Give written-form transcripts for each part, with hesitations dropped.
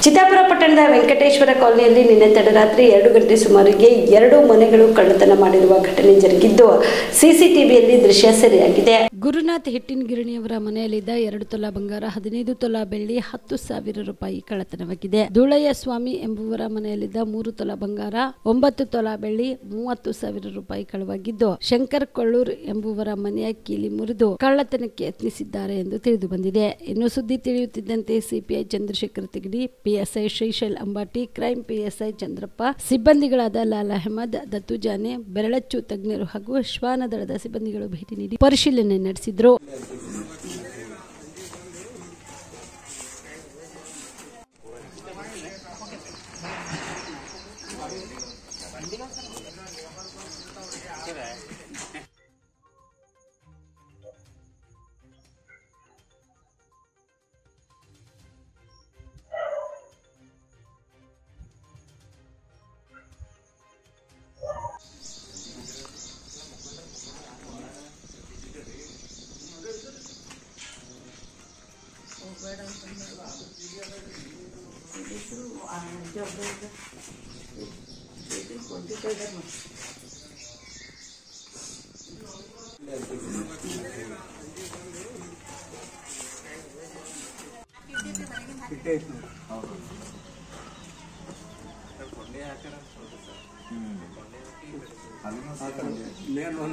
ಚಿತ್ತಾಪುರ ಪಟ್ಟಣದ ವೆಂಕಟೇಶ್ವರ ಕಾಲೋನಿಯಲ್ಲಿ ನಿನ್ನೆ ತಡರಾತ್ರಿ 2 ಗಂಟೆ ಸುಮಾರಿಗೆ 2 ಮನೆಗಳು ಕಳ್ಳತನ ಮಾಡಿರುವ ಘಟನೆ ಜರುಗಿದ್ದು ಸಿಸಿಟಿವಿಯಲ್ಲಿ ದೃಶ್ಯ ಸೆರೆಯಾಗಿದೆ. ಗುರುನಾಥ್ ಹಿಟ್ಟಿನಗಿರಣಿಯವರ ಮನೆಯಲ್ಲಿದ್ದ 2 ತೊಲ ಬಂಗಾರ, 15 ತೊಲ ಬೆಳ್ಳಿ, 10,000 ರೂಪಾಯಿ ಕಳ್ಳತನವಾಗಿದೆ. ಧೂಳಯ್ಯ ಸ್ವಾಮಿ ಎಂಬುವರ ಮನೆಯಲ್ಲಿದ್ದ 3 ತೊಲ ಬಂಗಾರ, 9 ತೊಲ ಬೆಳ್ಳಿ, 30,000 ರೂಪಾಯಿ ಕಳವಾಗಿದ್ದು, ಶಂಕರ್ ಕೊಳ್ಳೂರ್ ಎಂಬುವರ ಮನೆಯ ಕೀಲಿ ಮುರಿದು ಕಳ್ಳತನಕ್ಕೆ ಯತ್ನಿಸಿದ್ದಾರೆ ಎಂದು ತಿಳಿದು ಬಂದಿದೆ. ಇನ್ನು ಸುದ್ದಿ ತಿಳಿಯುತ್ತಿದ್ದಂತೆ CPI Chandrashekhar Tigadi, PSI Shrishail Ambati, crime PSI Chandrappa, ಸಿಬ್ಬಂದಿಗಳಾದ ಲಾಲ್ ಅಹಮದ್, ದತ್ತು ಜಾನೆ, ಬೆರಳಚ್ಚು ತಜ್ಞರು ಹಾಗೂ ಶ್ವಾನ ದಳದ ಸಿಬ್ಬಂದಿಗಳು ಭೇಟಿ ನೀಡಿ ಪರಿಶೀಲನೆ ನಡೆಸಿದರು.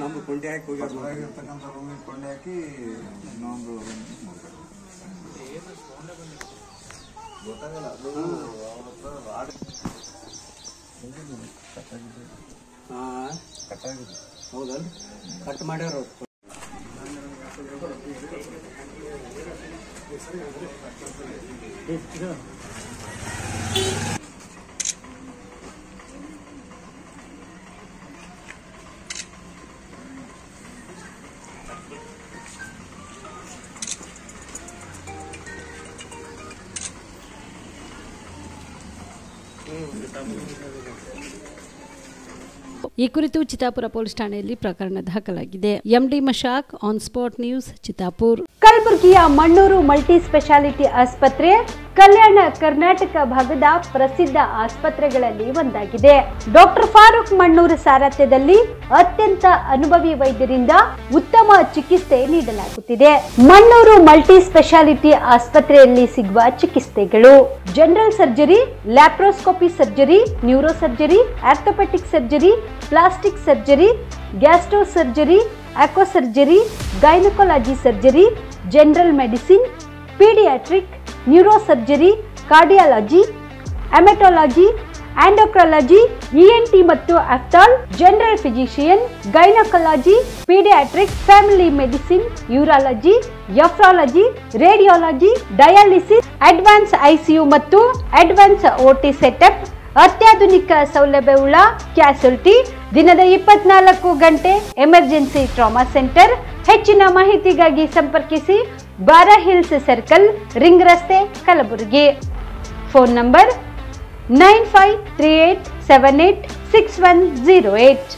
ನಮ್ಮ ಕೊಂಡೆ ಹಾಕಿ ಹೋಗಿರ್ತಕ್ಕಂಥ ರೂಮಿಗೆ ಕೊಂಡೆ ಹಾಕಿ ಇನ್ನೊಂದು ಗೊತ್ತಾಗಲ್ಲ ಅದು ಕಟ್ಟಾಗಿದೆ. ಹೌದಲ್ಲ, ಕಟ್ ಮಾಡ್ಯಾರ. ಈ ಕುರಿತು ಚಿತ್ತಾಪುರ ಪೊಲೀಸ್ ಠಾಣೆಯಲ್ಲಿ ಪ್ರಕರಣ ದಾಖಲಾಗಿದೆ. MD Mashak, on spot news, Chittapur. ಕಲಬುರಗಿಯ ಮಣ್ಣೂರು ಮಲ್ಟಿ ಸ್ಪೆಷಾಲಿಟಿ ಆಸ್ಪತ್ರೆ ಕಲ್ಯಾಣ ಕರ್ನಾಟಕ ಭಾಗದ ಪ್ರಸಿದ್ಧ ಆಸ್ಪತ್ರೆಗಳಲ್ಲಿ ಒಂದಾಗಿದೆ. ಡಾಕ್ಟರ್ ಫಾರೂಕ್ ಮಣ್ಣೂರು ಸಾರಥ್ಯದಲ್ಲಿ ಅತ್ಯಂತ ಅನುಭವಿ ವೈದ್ಯರಿಂದ ಉತ್ತಮ ಚಿಕಿತ್ಸೆ ನೀಡಲಾಗುತ್ತಿದೆ. ಮಣ್ಣೂರು ಮಲ್ಟಿ ಸ್ಪೆಷಾಲಿಟಿ ಆಸ್ಪತ್ರೆಯಲ್ಲಿ ಸಿಗುವ ಚಿಕಿತ್ಸೆಗಳು: general surgery, laparoscopy surgery, neuro surgery, orthopaedic surgery, plastic surgery, gastro surgery, aqua surgery, gynaecology surgery, general medicine, paediatric, neuro surgery, cardiology, haematology, endocrinology, ENT ಮತ್ತು ophthal, general physician, gynaecology, paediatric, family medicine, urology, nephrology, radiology, dialysis, advance ICU ಮತ್ತು advance OT setup, ಅತ್ಯಾಧುನಿಕ ಸೌಲಭ್ಯವುಳ್ಳ ಕ್ಯಾಸುಲಿಟಿ, ದಿನದ 24 ಗಂಟೆ emergency trauma centre. ಹೆಚ್ಚಿನ ಮಾಹಿತಿಗಾಗಿ ಸಂಪರ್ಕಿಸಿ ಬಾರಾ hills circle, ring ರಸ್ತೆ, ಕಲಬುರಗಿ. Phone number 9538786108.